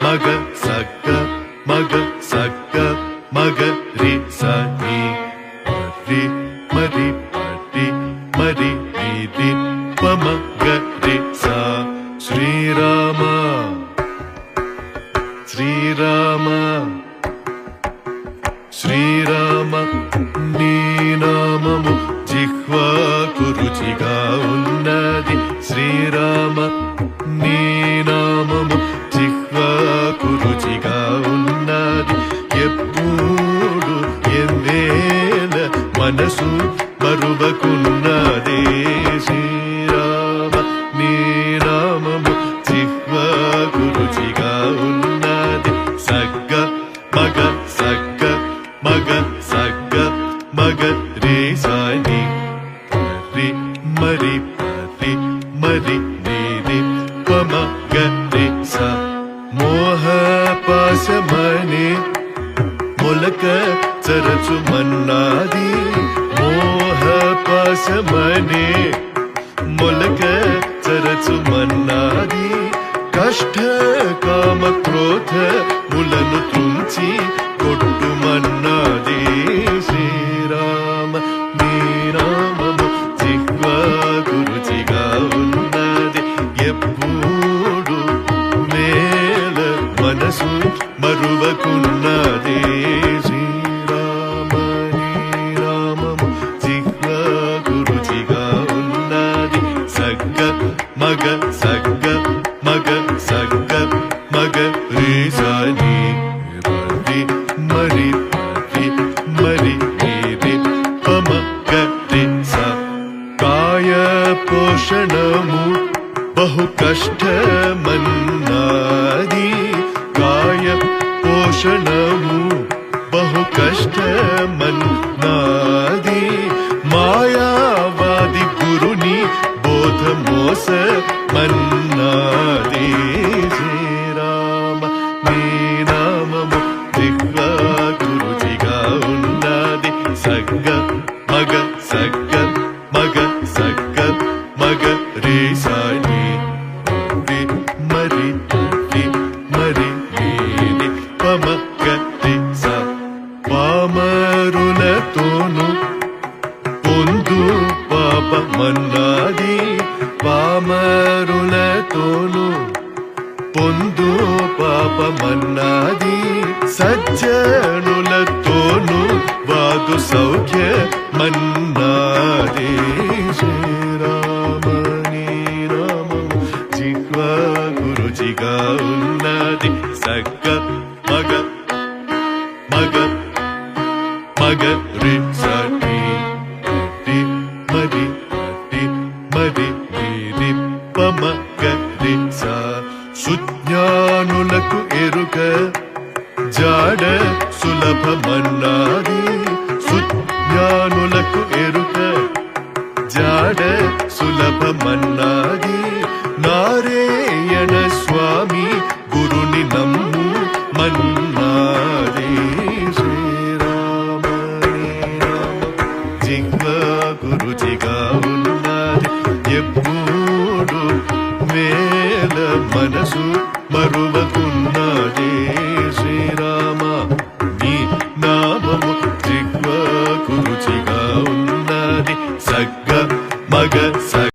మగ సగ్గ మగ సగ్గ మగ రి సని రి మరి పరి మరి రి పమ గ రి సా శ్రీరామ శ్రీరామ శ్రీరామ నీ నామము జిహ్వాకు రుచిగా ఉన్నది శ్రీరామ నీ నామము జిహ్వాకు రుచిగా ఉన్నది ఎప్పుడు ఎన్నేల మనసు మరువకున్నదే శ్రీరామ నీ నామము జిహ్వాకు రుచిగా ఉన్నది సగ్గ మగ సగ్గ మగ సగ్గ మగ రే సాని రి మరి పరి మరి రి పమ గ రి స మోహ పాశమనే మొలక చరచుమన్నాది మోహ పాశమనే మొలక చరచుమన్నాది కష్ట కామ క్రోధ ములను తుంచి కొట్టుమన్నాది శ్రీరామ నీ నామము జిహ్వాకు రుచిగా ఉన్నది ఎప్పుడు మేల మనసు మరువకున్నది శ్రీరామ నీ నామము జిహ్వాకు రుచిగా ఉన్నది సగ్గ మగ సగ్గ మగ సగ్గ మగ రే సాని రి మరి పరి మరి రి పమ గ రి స కాయ పోషణము బహు కష్టమన్నాది కాయ పోషణము బహు కష్టమన్నాది మాయావాది గురుని బోధ మోస మన్నాది శ్రీరామ నీ నామము జిహ్వాకు రుచిగా ఉన్నది సగ్గ మగ సగ్గ మగ సగ్గ మగ రే సాని రి మరి రి మరి రి పమ గ రి స పామరులతోను పొందు పాపమన్నాది పామరులతోను పొందు పాపమన్నాది సజ్జనులతోను వాదు సౌఖ్య మన్నాది శ్రీరామ నీ నామము జిహ్వాకు రుచిగా ఉన్నది సగ్గ మగ మగ మగ రి సని రి మరి రి మరి రి పమ గ రి స సుజ్ఞానులకు ఎరుక జాడ సులభమన్నాది సుజ్ఞానులకు ఎరుక జాడ సులభమన్నాది నారాయణ స్వామి గురుని నమ్ము మన్నాది శ్రీరామ జిహ్వాకు రుచిగా ఉన్నది ఎప్పుడు మేల మనసు మరువకున్నదే